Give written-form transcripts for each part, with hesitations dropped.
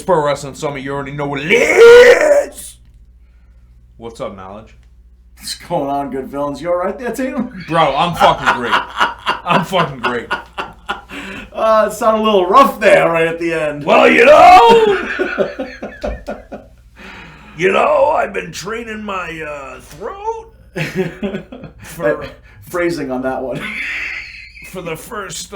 Pro Wrestling Summit. You already know what it is. What's up, Knowledge? What's going on, good villains? You all right there, Tatum? Bro, I'm fucking great. I'm fucking great. It sounded a little rough there right at the end. Well, I've been training my throat for phrasing on that one. for the first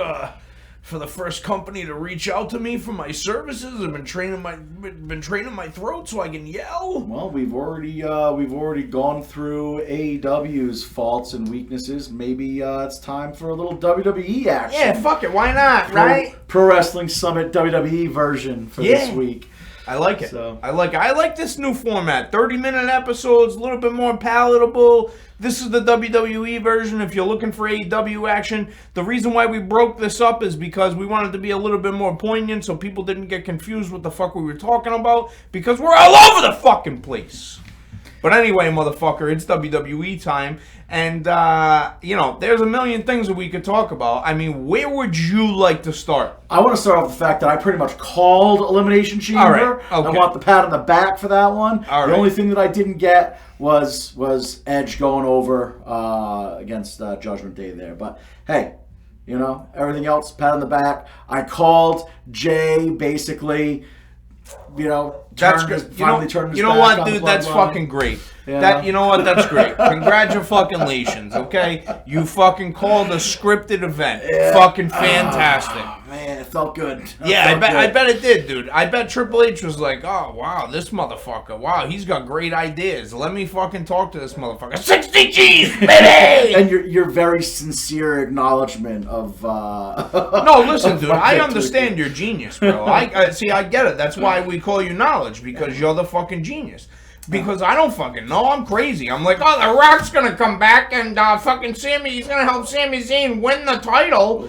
company to reach out to me for my services. I've been training my throat so I can yell. Well, we've already gone through AEW's faults and weaknesses. Maybe it's time for a little WWE action. Yeah, fuck it. Why not? Right? Pro Wrestling Summit WWE version for this week. I like it. So. I like this new format. 30-minute episodes, a little bit more palatable. This is the WWE version if you're looking for AEW action. The reason why we broke this up is because we wanted to be a little bit more poignant so people didn't get confused what the fuck we were talking about, because we're all over the fucking place. But anyway, motherfucker, it's WWE time. And, there's a million things that we could talk about. I mean, where would you like to start? I want to start off with the fact that I pretty much called Elimination Chamber. All right. Okay. I want the pat on the back for that one. All the right. only thing that I didn't get was Edge going over against Judgment Day there. But, hey, everything else, pat on the back. I called Jay basically... That's good. You know what, dude? That's fucking great. Yeah. You know what? That's great. Congratulations. Okay, you fucking called a scripted event. Yeah. Fucking fantastic. Oh, man, it felt good. I bet it did, dude. I bet Triple H was like, oh wow, this motherfucker. Wow, he's got great ideas. Let me fucking talk to this motherfucker. 60 G's, baby. And your very sincere acknowledgement of. No, listen, dude. I understand your genius, bro. I see. I get it. That's why we call you Knowledge, because you're the fucking genius. Because I don't fucking know. I'm crazy. I'm like, oh, The Rock's gonna come back and fucking he's gonna help Sami Zayn win the title.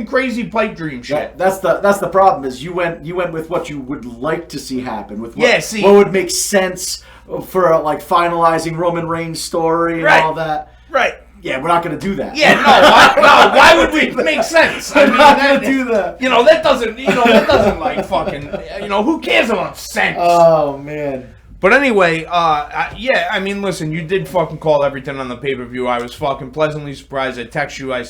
Crazy pipe dream shit. That's the problem. Is you went with what you would like to see happen. With what would make sense for finalizing Roman Reigns' story and all that. Right. Yeah, we're not going to do that. Yeah, why would we make sense? We're not going to do that. That doesn't fucking, who cares about sense? Oh, man. But anyway, listen, you did fucking call everything on the pay-per-view. I was fucking pleasantly surprised. I texted you, I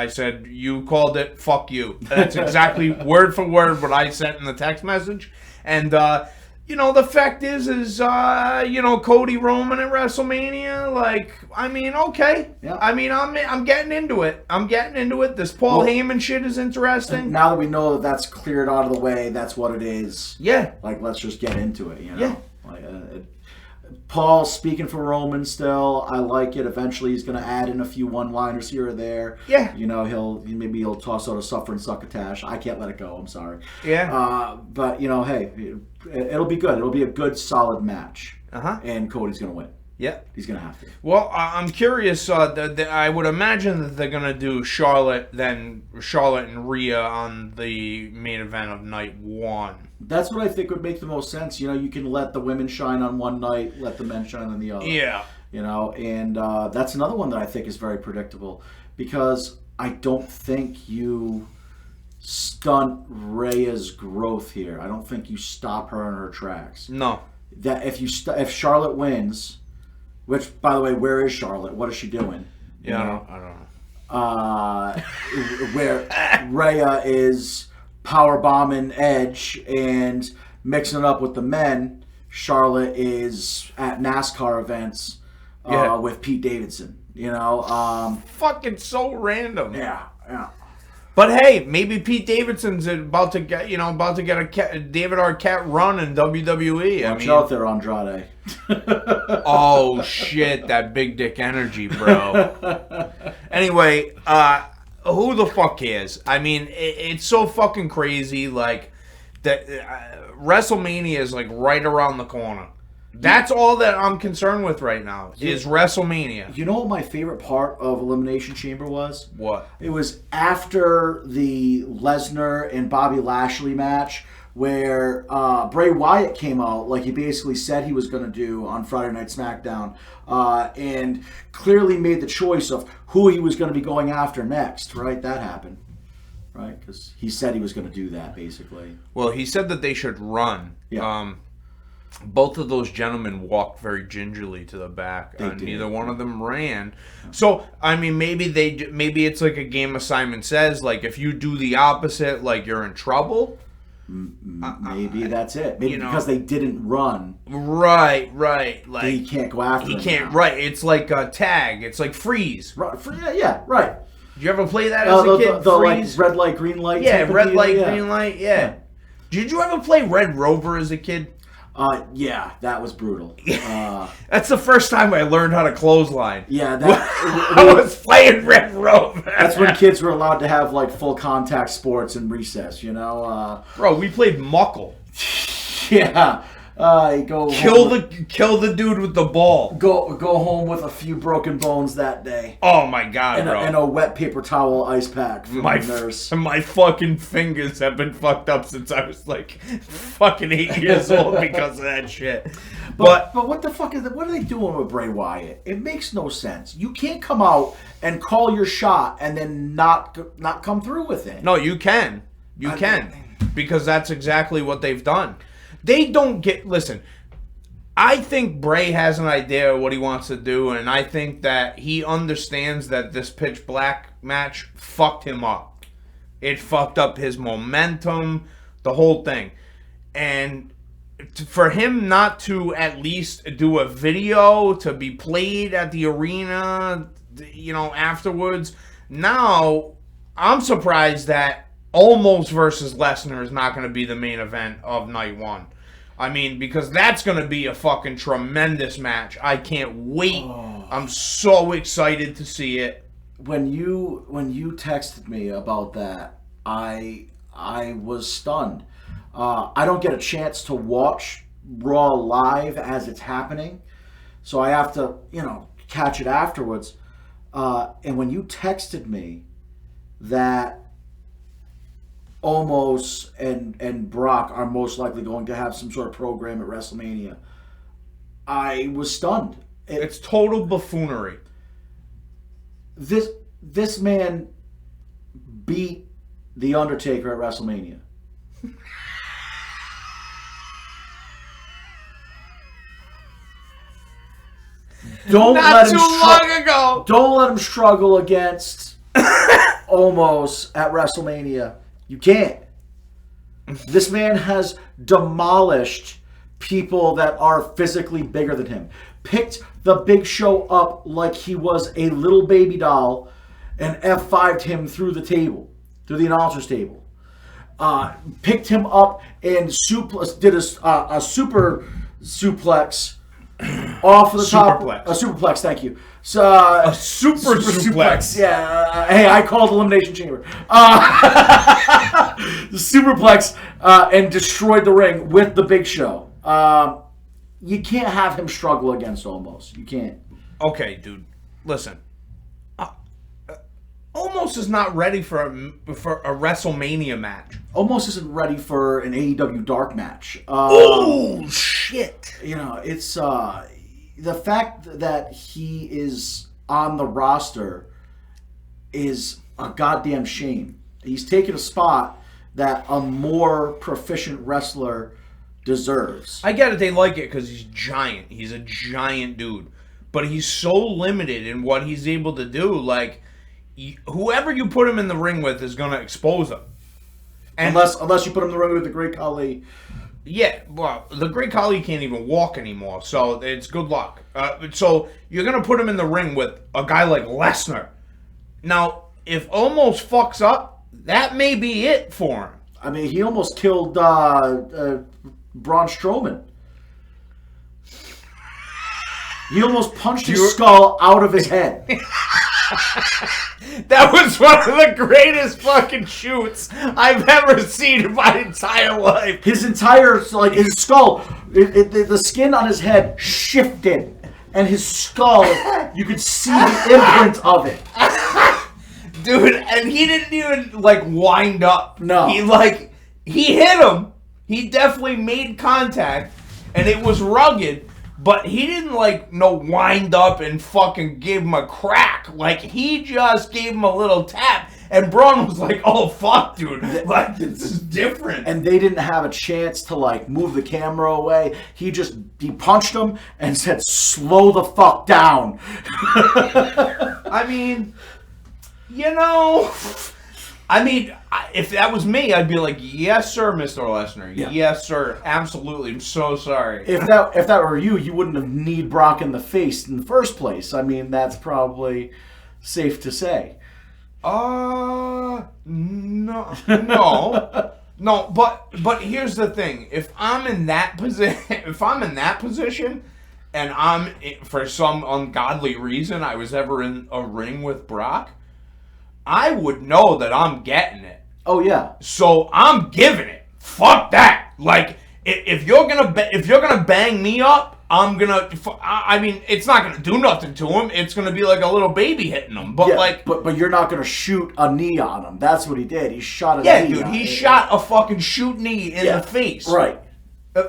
said, you called it, fuck you. That's exactly word for word what I sent in the text message. And, the fact is, Cody Roman at WrestleMania, okay. Yeah. I'm getting into it. This Paul Heyman shit is interesting. Now that we know that that's cleared out of the way, that's what it is. Yeah. Let's just get into it, Yeah. Paul speaking for Roman still. I like it. Eventually he's going to add in a few one-liners here or there. Yeah. He'll toss out a suffer and succotash. I can't let it go. I'm sorry. Yeah. But hey, it'll be good. It'll be a good, solid match. And Cody's going to win. Yeah. He's going to have to. Well, I'm curious. I would imagine that they're going to do Charlotte and Rhea on the main event of night one. That's what I think would make the most sense. You can let the women shine on one night, let the men shine on the other. Yeah. And that's another one that I think is very predictable, because I don't think you stunt Rhea's growth here. I don't think you stop her in her tracks. No. That if Charlotte wins, which, by the way, where is Charlotte? What is she doing? Yeah, I don't know. Where Rhea is power bombing Edge and mixing it up with the men, Charlotte is at NASCAR events with Pete Davidson. Fucking so random. Yeah. But hey, maybe Pete Davidson's about to get a David Arquette run in WWE. Watch out there, Andrade. Oh shit, that big dick energy, bro. Anyway, who the fuck cares? It's so fucking crazy. WrestleMania is right around the corner. That's all that I'm concerned with right now is WrestleMania. You know what my favorite part of Elimination Chamber was? What? It was after the Lesnar and Bobby Lashley match, where Bray Wyatt came out like he basically said he was going to do on Friday Night SmackDown, and clearly made the choice of who he was going to be going after next, right? That happened. right? Because he said he was going to do that, basically. Well, he said that they should run. Yeah. Both of those gentlemen walked very gingerly to the back. They did. Neither one of them ran. So, I mean, maybe it's like a game of Simon Says. Like, if you do the opposite, like, you're in trouble. Maybe that's it. Maybe because they didn't run. Right. Like, he can't go after them. He can't. Now. Right. It's like a tag. It's like freeze. Right. Yeah. Right. Did you ever play that as a kid? The like red light, green light. Yeah, red light, green light. Yeah. Did you ever play Red Rover as a kid? Yeah, that was brutal. That's the first time I learned how to clothesline. Yeah, I was playing Red Rover. That's when kids were allowed to have like full contact sports in recess. Bro, we played Muckle. Yeah. Kill the dude with the ball. Go home with a few broken bones that day. Oh my god, bro! And a wet paper towel ice pack from the nurse. My fucking fingers have been fucked up since I was like fucking 8 years old because of that shit. But what the fuck what are they doing with Bray Wyatt? It makes no sense. You can't come out and call your shot and then not come through with it. No, you can. You can. Because that's exactly what they've done. They don't get... Listen, I think Bray has an idea of what he wants to do, and I think that he understands that this Pitch Black match fucked him up. It fucked up his momentum, the whole thing. And for him not to at least do a video to be played at the arena, afterwards, now I'm surprised that Almost versus Lesnar is not going to be the main event of night one. I mean, because that's going to be a fucking tremendous match. I can't wait. I'm so excited to see it. When you texted me about that, I was stunned. I don't get a chance to watch Raw live as it's happening, so I have to, catch it afterwards. And when you texted me that Omos and Brock are most likely going to have some sort of program at WrestleMania, I was stunned. It's total buffoonery. This man beat The Undertaker at WrestleMania. Don't let him struggle against Omos at WrestleMania. You can't. This man has demolished people that are physically bigger than him. Picked the Big Show up like he was a little baby doll and F5'd him through the table, through the announcer's table. Picked him up and did a super suplex off of the top. A superplex, thank you. So, a super suplex. Yeah. Hey, I called Elimination Chamber. The superplex and destroyed the ring with the Big Show. You can't have him struggle against Omos. You can't. Okay, dude. Listen. Omos is not ready for a WrestleMania match. Omos isn't ready for an AEW Dark match. Oh, shit. It's the fact that he is on the roster is a goddamn shame. He's taken a spot that a more proficient wrestler deserves. I get it. They like it because he's giant. He's a giant dude. But he's so limited in what he's able to do. Like, whoever you put him in the ring with is going to expose him. And unless you put him in the ring with the Great Khali. Yeah, well, the Great Khali can't even walk anymore, so it's good luck. So you're going to put him in the ring with a guy like Lesnar. Now, if Omos fucks up, that may be it for him. I mean, he almost killed Braun Strowman. He almost punched his skull out of his head. That was one of the greatest fucking shoots I've ever seen in my entire life. His entire, his skull, the skin on his head shifted, and his skull, you could see the imprint of it. Dude, and he didn't even, wind up. No. He hit him. He definitely made contact, and it was rugged. But he didn't, wind up and fucking give him a crack. He just gave him a little tap. And Braun was like, oh, fuck, dude. Like, this is different. And they didn't have a chance to, like, move the camera away. He punched him and said, slow the fuck down. I mean, you know... I mean, if that was me, I'd be like, yes, sir, Mr. Lesnar. Yeah. Yes, sir. Absolutely. I'm so sorry. If that were you, you wouldn't have kneed Brock in the face in the first place. I mean, that's probably safe to say. No. No, but here's the thing. If I'm in that position, and I'm, for some ungodly reason, I was ever in a ring with Brock, I would know that I'm getting it. Oh yeah. So I'm giving it. Fuck that. Like if you're gonna bang me up, I'm gonna. I mean, it's not gonna do nothing to him. It's gonna be like a little baby hitting him. But yeah, but you're not gonna shoot a knee on him. That's what he did. He shot a knee. Yeah, dude. He shot a fucking shoot knee in the face. Right.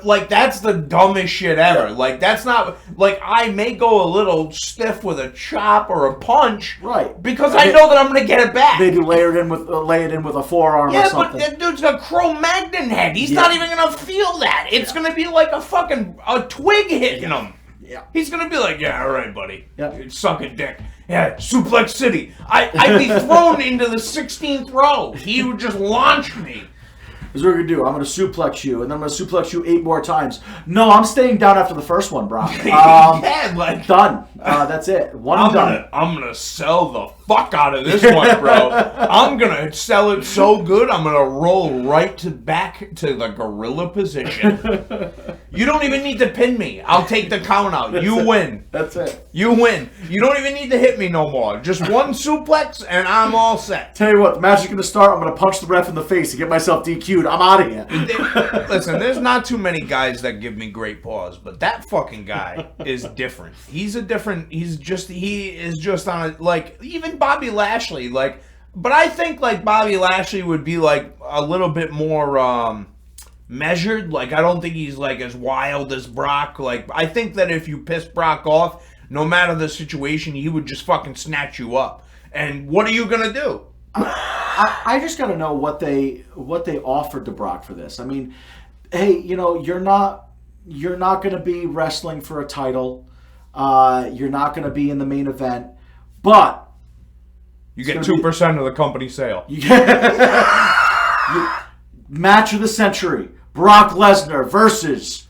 Like, that's the dumbest shit ever. Yeah. Like, that's not... Like, I may go a little stiff with a chop or a punch. Right. Because I know that I'm going to get it back. Maybe lay it in with a forearm or something. Yeah, but that dude's a Cro-Magnon head. He's not even going to feel that. It's going to be like a twig hitting him. Yeah. He's going to be like, yeah, all right, buddy. Yeah. Suck a dick. Yeah, Suplex City. I'd be thrown into the 16th row. He would just launch me. Is what we're going to do. I'm going to suplex you, and then I'm going to suplex you 8 more times. No, I'm staying down after the first one, Brock. Done. That's it. Done. I'm going to sell the fuck out of this one, bro. I'm going to sell it so good, I'm going to roll back to the gorilla position. You don't even need to pin me. I'll take the count out. You win. That's it. You win. You don't even need to hit me no more. Just one suplex, and I'm all set. Tell you what, the match is going to start. I'm going to punch the ref in the face to get myself DQ'd. I'm out of here. Listen, there's not too many guys that give me great pause, but that fucking guy is different. He is just on a, like, even Bobby Lashley, like, but I think, like, Bobby Lashley would be, like, a little bit more, measured. Like, I don't think he's, like, as wild as Brock. Like, I think that if you piss Brock off, no matter the situation, he would just fucking snatch you up. And what are you gonna do? I just got to know what they offered to Brock for this. I mean, hey, you know, you're not going to be wrestling for a title. You're not going to be in the main event, but you get 2% of the company sale. Match of the century: Brock Lesnar versus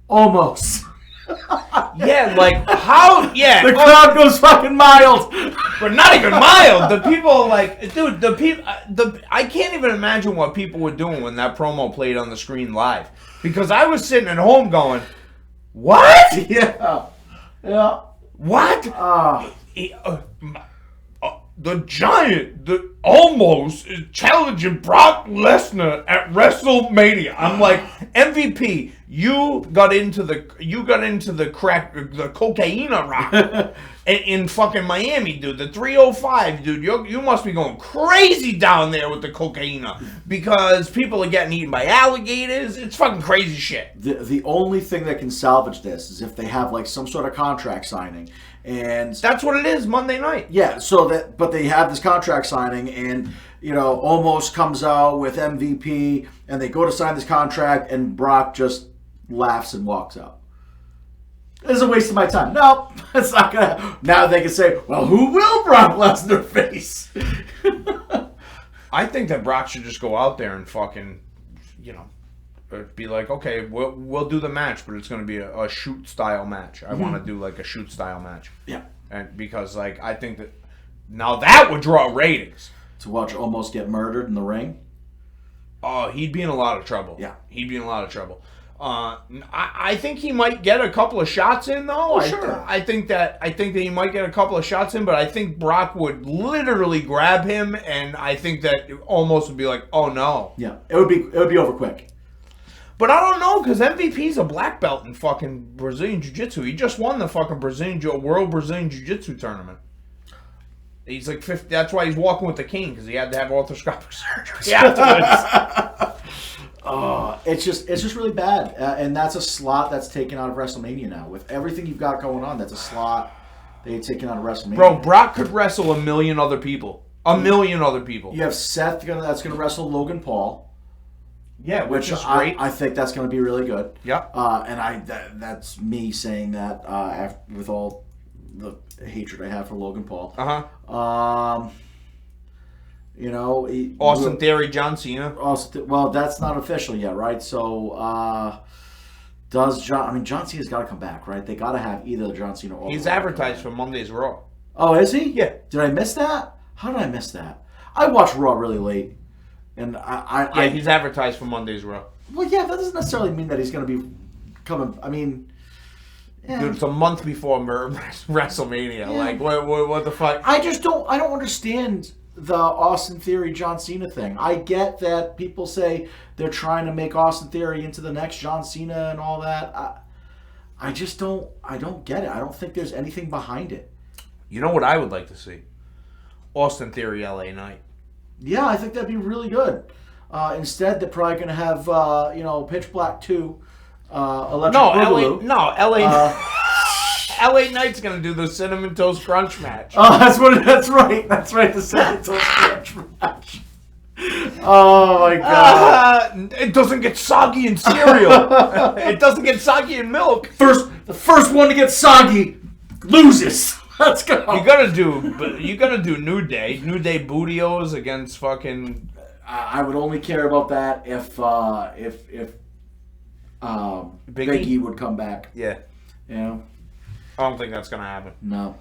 Omos. Yeah, like, how? Yeah. The crowd goes fucking mild. But not even mild. The people, like, dude, I can't even imagine what people were doing when that promo played on the screen live. Because I was sitting at home going, what? Yeah. Yeah. What? The Giant, almost is challenging Brock Lesnar at WrestleMania. I'm like, MVP, you got into the cocaine rock in fucking Miami, dude. The 305, dude. You must be going crazy down there with the cocaine because people are getting eaten by alligators. It's fucking crazy shit. The only thing that can salvage this is if they have like some sort of contract signing. And that's what it is, Monday night. Yeah, but they have this contract signing, and you know, Omos comes out with MVP, and they go to sign this contract, and Brock just laughs and walks out. It's a waste of my time. Nope, it's not gonna. Now they can say, well, who will Brock Lesnar face? I think that Brock should just go out there and fucking, you know, be like, okay, we'll do the match, but it's going to be a shoot style match. I want to do like a shoot style match. Yeah. And because like I think that now that would draw ratings. To watch Omos get murdered in the ring. Oh, he'd be in a lot of trouble. Yeah. He'd be in a lot of trouble. I think he might get a couple of shots in though. Oh, sure. I think that he might get a couple of shots in, but I think Brock would literally grab him, and I think that Omos would be like, oh no. Yeah. It would be over quick. But I don't know, because MVP's a black belt in fucking Brazilian Jiu-Jitsu. He just won the fucking World Brazilian Jiu-Jitsu tournament. He's like 50. That's why he's walking with the cane, because he had to have arthroscopic surgery afterwards. It's just really bad. And that's a slot that's taken out of WrestleMania now. With everything you've got going on, that's a slot they've taken out of WrestleMania. Bro, Brock could wrestle a million other people. A million other people. You have Seth that's going to wrestle Logan Paul. Yeah, which is great. I think that's going to be really good. Yeah. And that's me saying that with all the hatred I have for Logan Paul. You know, Austin Theory, John Cena. Well, that's not official yet, right? So, John Cena's got to come back, right? They got to have either John Cena or he's advertised for Monday's Raw. Oh, is he? Yeah. Did I miss that? How did I miss that? I watched Raw really late, and he's advertised for Monday's Raw. Well, yeah, that doesn't necessarily mean that he's going to be coming. I mean, yeah. Dude, it's a month before WrestleMania. Yeah. Like, what the fuck? I don't understand the Austin Theory John Cena thing. I get that people say they're trying to make Austin Theory into the next John Cena and all that. I just don't. I don't get it. I don't think there's anything behind it. You know what I would like to see? Austin Theory LA Knight. Yeah, I think that'd be really good. Instead, they're probably going to have Pitch Black 2, Electric Boogaloo. LA Knight's going to do the Cinnamon Toast Crunch match. Oh, that's right. That's right, the Cinnamon Toast Crunch match. Oh my god. It doesn't get soggy in cereal. It doesn't get soggy in milk. The first one to get soggy loses. Let's go. You gotta do New Day Bootios against fucking. I would only care about that if Big E would come back. Yeah. You know? I don't think that's gonna happen. No.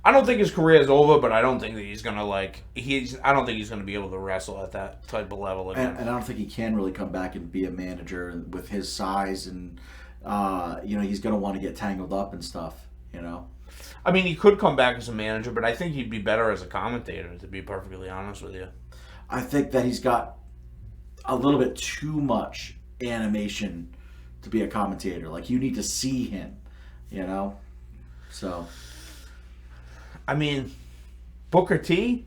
I don't think his career is over, but I don't think that he's gonna I don't think he's gonna be able to wrestle at that type of level again. And I don't think he can really come back and be a manager with his size, and he's gonna want to get tangled up and stuff. You know. I mean, he could come back as a manager, but I think he'd be better as a commentator, to be perfectly honest with you. I think that he's got a little bit too much animation to be a commentator. Like, you need to see him, you know? So. I mean, Booker T,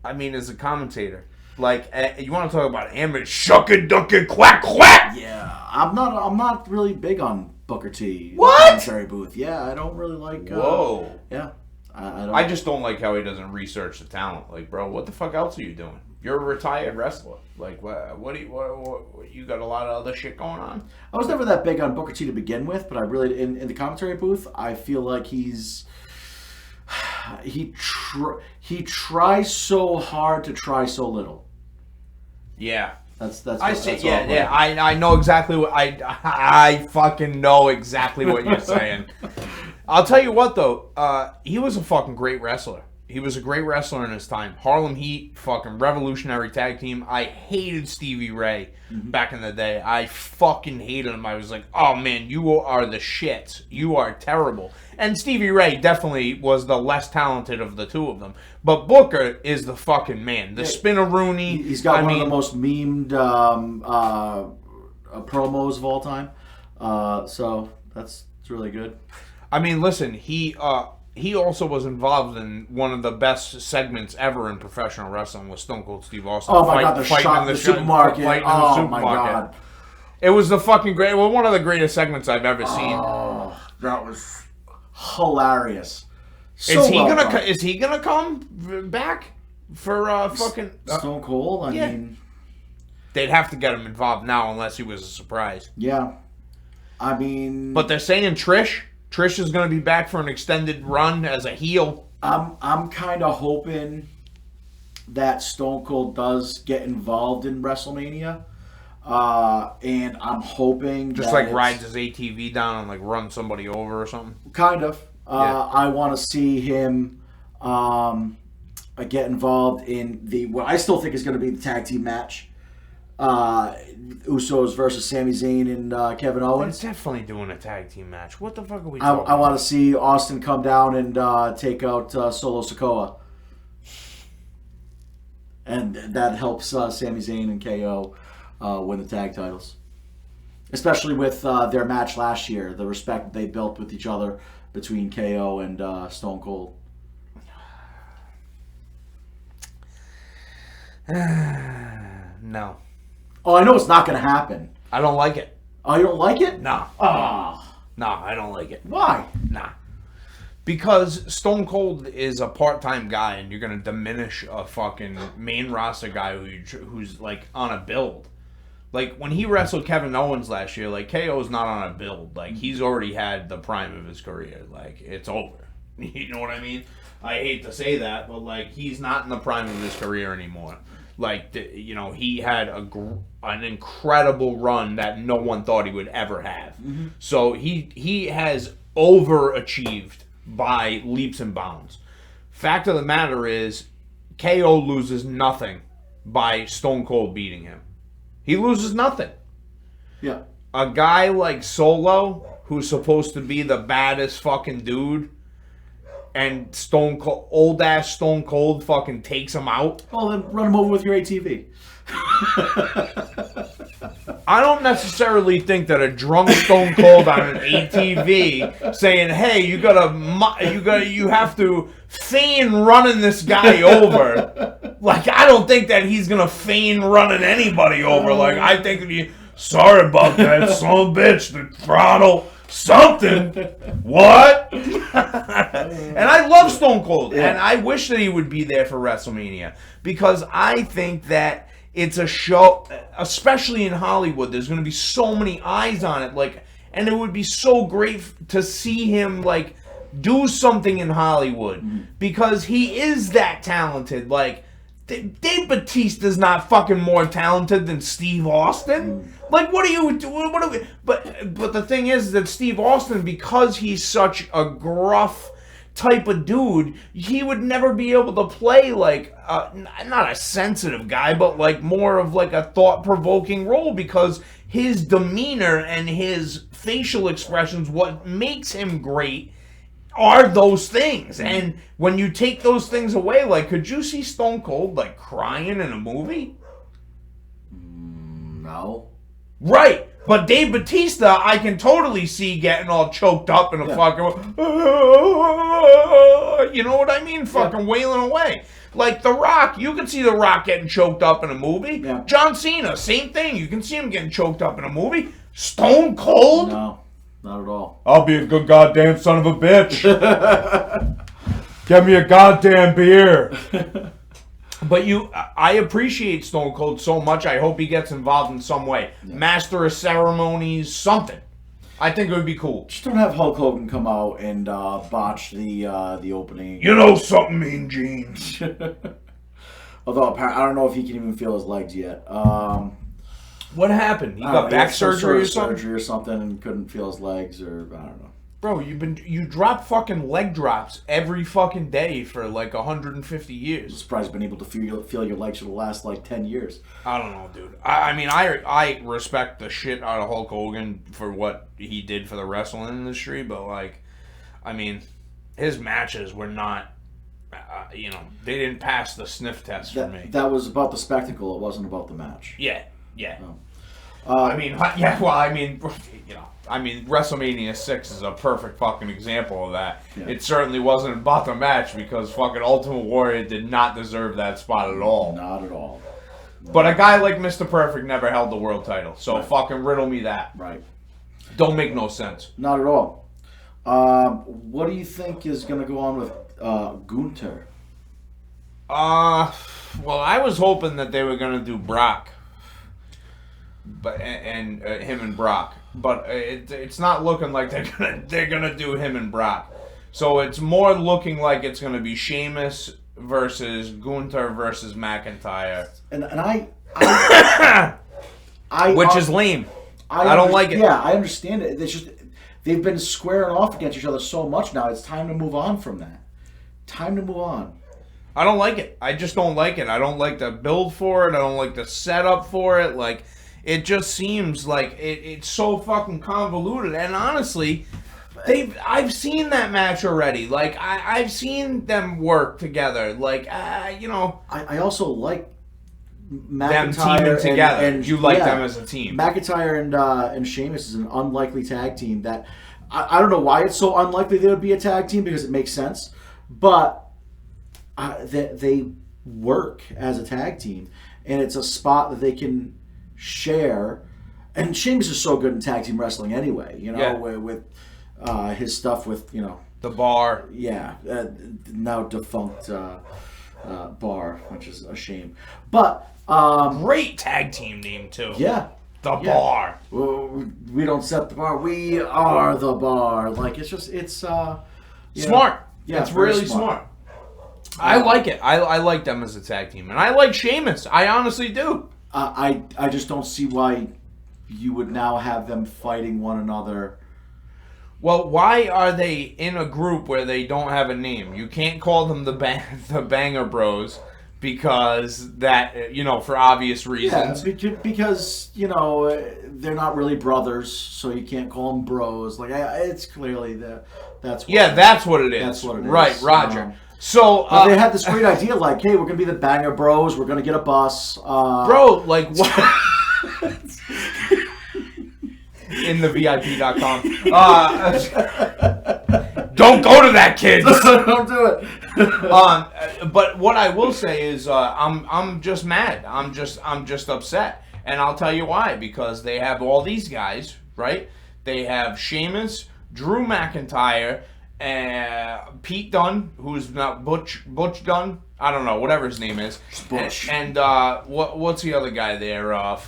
is a commentator. Like, you want to talk about amateur shucking, ducking, quack, quack? Yeah, I'm not really big on Booker T. What? Commentary booth. Yeah, I don't really like. Whoa. Yeah, I just don't like how he doesn't research the talent. Like, bro, what the fuck else are you doing? You're a retired wrestler. Like, what you got a lot of other shit going on? I was never that big on Booker T to begin with, but I really in the commentary booth, I feel like he tries so hard to try so little. Yeah. That's I see. Yeah. I know exactly what I fucking know exactly what you're saying. I'll tell you what though, he was a fucking great wrestler. He was a great wrestler in his time. Harlem Heat, fucking revolutionary tag team. I hated Stevie Ray back in the day. I fucking hated him. I was like, oh man, you are the shit. You are terrible. And Stevie Ray definitely was the less talented of the two of them. But Booker is the fucking man. The Spinneroonie. He's got one of the most memed promos of all time. So it's really good. I mean, listen, he also was involved in one of the best segments ever in professional wrestling with Stone Cold Steve Austin. Oh my god, the shot in the supermarket. Oh my god. It was the fucking great. Well, one of the greatest segments I've ever seen. Oh, that was hilarious. Is he gonna come back for fucking Stone Cold? I mean, they'd have to get him involved now unless he was a surprise. Yeah, I mean, but they're saying Trish is gonna be back for an extended run as a heel. I'm kind of hoping that Stone Cold does get involved in WrestleMania. And I'm hoping just like rides his ATV down and like run somebody over or something. Kind of. I want to see him get involved in what I still think is going to be the tag team match. Usos versus Sami Zayn and Kevin Owens. It's definitely doing a tag team match. What the fuck are we talking about? I want to see Austin come down and take out Solo Sikoa. And that helps Sami Zayn and KO win the tag titles. Especially with their match last year, the respect they built with each other between KO and Stone Cold. No. Oh, I know it's not going to happen. I don't like it. Oh, you don't like it? No. Oh. No, I don't like it. Why? Nah. Because Stone Cold is a part-time guy, and you're gonna diminish a fucking main roster guy who's like on a build. Like when he wrestled Kevin Owens last year, like KO's not on a build. Like he's already had the prime of his career. Like it's over. You know what I mean? I hate to say that, but like he's not in the prime of his career anymore. Like he had an incredible run that no one thought he would ever have. Mm-hmm. So he has overachieved by leaps and bounds. Fact of the matter is, KO loses nothing by Stone Cold beating him. He loses nothing. Yeah. A guy like Solo, who's supposed to be the baddest fucking dude, and old ass Stone Cold fucking takes him out. Well, then run him over with your ATV. I don't necessarily think that a drunk Stone Cold on an ATV saying, "Hey, you have to feign running this guy over." Like, I don't think that he's gonna feign running anybody over. Like, I think that sorry about that, son of a bitch, the throttle. Something. What? And I love Stone Cold. Yeah. And I wish that he would be there for WrestleMania. Because I think that it's a show, especially in Hollywood, there's going to be so many eyes on it. Like, and it would be so great to see him, like, do something in Hollywood. Mm-hmm. Because he is that talented. Like, Dave Bautista's not fucking more talented than Steve Austin. Like, what are we? But the thing is that Steve Austin, because he's such a gruff type of dude, he would never be able to play like not a sensitive guy, but like more of like a thought-provoking role, because his demeanor and his facial expressions, what makes him great, are those things. And when you take those things away, like, could you see Stone Cold like crying in a movie? No. Right. But Dave Bautista, I can totally see getting all choked up in a fucking, you know what I mean? Fucking wailing away. Like The Rock, you can see The Rock getting choked up in a movie. Yeah. John Cena, same thing. You can see him getting choked up in a movie. Stone Cold? No. Not at all. I'll be a good goddamn son of a bitch. Get me a goddamn beer. But I appreciate Stone Cold so much. I hope he gets involved in some way. Yeah. Master of ceremonies, something. I think it would be cool. Just don't have Hulk Hogan come out and botch the opening. You know something, Mean Gene. Although I don't know if he can even feel his legs yet. What happened? He got back surgery or something and couldn't feel his legs, or I don't know. Bro, you drop fucking leg drops every fucking day for like 150 years. I'm surprised you've been able to feel your legs for the last like 10 years. I don't know, dude. I mean, I respect the shit out of Hulk Hogan for what he did for the wrestling industry, but like, I mean, his matches were not, they didn't pass the sniff test for me. That was about the spectacle. It wasn't about the match. Yeah. No. WrestleMania 6 is a perfect fucking example of that. Yeah. It certainly wasn't about the match, because fucking Ultimate Warrior did not deserve that spot at all. Not at all. But a guy like Mr. Perfect never held the world title, so fucking riddle me that. Right. Don't make no sense. Not at all. What do you think is going to go on with Gunther? Well, I was hoping that they were going to do Brock. But him and Brock, but it's not looking like they're gonna do him and Brock. So it's more looking like it's gonna be Sheamus versus Gunther versus McIntyre, and I which is lame. I don't like it. Yeah, I understand it. It's just they've been squaring off against each other so much now. It's time to move on from that. Time to move on. I don't like it. I just don't like it. I don't like the build for it. I don't like the setup for it. Like, it just seems like it's so fucking convoluted. And honestly, I've seen that match already. Like, I've seen them work together. Like, I also like McIntyre them teaming together. And you like them as a team. McIntyre and Sheamus is an unlikely tag team that I don't know why it's so unlikely they would be a tag team, because it makes sense. But they work as a tag team, and it's a spot that they can share. And Sheamus is so good in tag team wrestling anyway, with his stuff with The Bar. Yeah, now defunct Bar, which is a shame. But Great tag team name too. yeah, The Bar. Well, we don't set the bar. We are the bar. Like it's Smart. Yeah, it's very really smart. I like it. I like them as a tag team, and I like Sheamus. I honestly do. I just don't see why you would now have them fighting one another. Well, why are they in a group where they don't have a name? You can't call them the Banger Bros because that, for obvious reasons. Yeah, because they're not really brothers, so you can't call them bros. Like it's clearly that's what that's what it is. That's what it is. Right, Roger. So they had this great idea, like, hey, we're gonna be the Banger Bros. We're gonna get a bus, bro. Like what? In the VIP.com. Don't go to that, kids. Don't do it. But what I will say is, I'm just mad. I'm just upset, and I'll tell you why. Because they have all these guys, right? They have Sheamus, Drew McIntyre, Pete Dunne, who's not Butch Dunne. I don't know, whatever his name is. Butch. And what's the other guy there? What's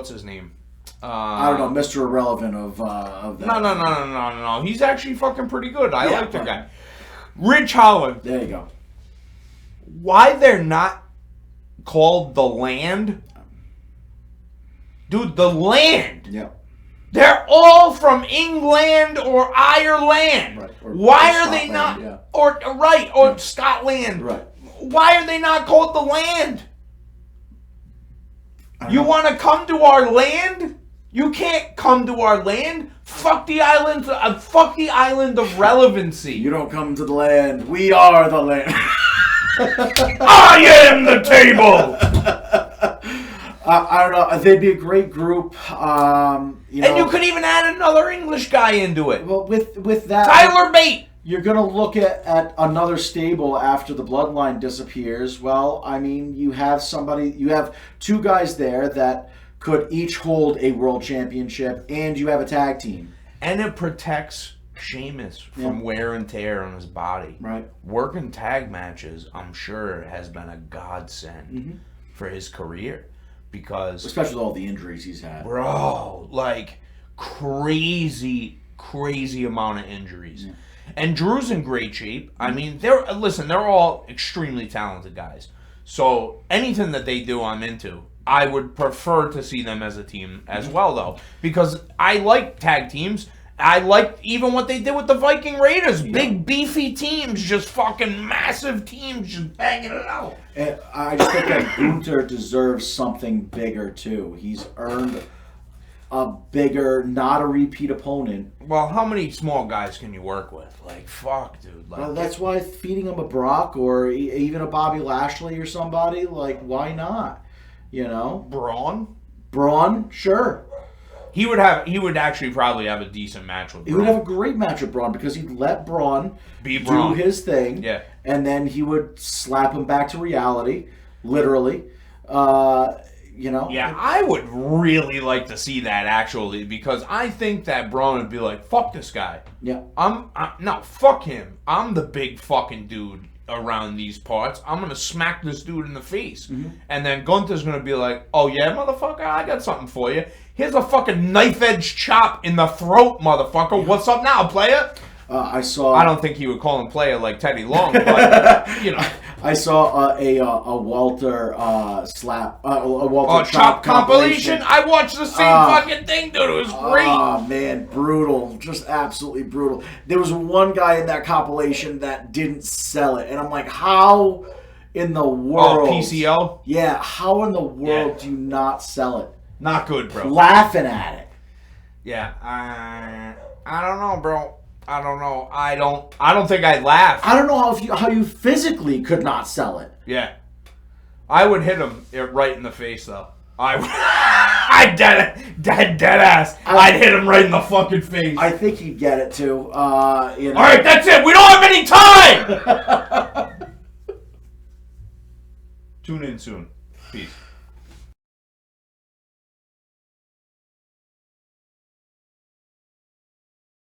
his name? I don't know, Mr. Irrelevant of that. No. He's actually fucking pretty good. I like the guy. Ridge Holland. There you go. Why they're not called the Land? Dude, the Land. Yep. They're all from England or Ireland. Right. Why are they not? Yeah. Or Scotland. Right. Why are they not called the Land? You want to come to our land? You can't come to our land. Fuck the island. Fuck the island of relevancy. You don't come to the land. We are the land. I am the table. I don't know. They'd be a great group. And you could even add another English guy into it. Well, with that, Tyler Bate. You're gonna look at another stable after the bloodline disappears. Well, I mean, you have two guys there that could each hold a world championship, and you have a tag team. And it protects Sheamus from wear and tear on his body. Right. Working tag matches, I'm sure, has been a godsend for his career. Because especially with all the injuries he's had. Bro, like crazy amount of injuries. Yeah. And Drew's in great shape. I mean, they're all extremely talented guys. So anything that they do, I'm into. I would prefer to see them as a team as well, though, because I like tag teams. I like even what they did with the Viking Raiders. Big, beefy teams, just fucking massive teams, just banging it out. And I just think that Gunther deserves something bigger, too. He's earned a bigger, not a repeat opponent. Well, how many small guys can you work with? Like, fuck, dude. Like, well, that's why feeding him a Brock or even a Bobby Lashley or somebody, like, why not? Braun, sure. He would actually probably have a decent match with Braun. He would have a great match with Braun because he'd let Braun do his thing. Yeah. And then he would slap him back to reality, literally. Yeah, I would really like to see that actually because I think that Braun would be like, fuck this guy. Yeah. No, fuck him. I'm the big fucking dude around these parts. I'm going to smack this dude in the face. Mm-hmm. And then Gunther's going to be like, oh yeah, motherfucker, I got something for you. Here's a fucking knife-edge chop in the throat, motherfucker. Yeah. What's up now, player? I don't think he would call him player like Teddy Long, but, I saw a Walter a Walter chop compilation. I watched the same fucking thing, dude. It was great. Oh, man, brutal. Just absolutely brutal. There was one guy in that compilation that didn't sell it, and I'm like, how in the world? Oh, PCO? Yeah, how in the world do you not sell it? Not good, bro. Laughing at it. Yeah, I don't know, bro. I don't know. I don't think I'd laugh. I don't know how you physically could not sell it. Yeah. I would hit him right in the face, though. I'd dead ass. I'd hit him right in the fucking face. I think he'd get it, too. All right, that's it. We don't have any time! Tune in soon. Peace.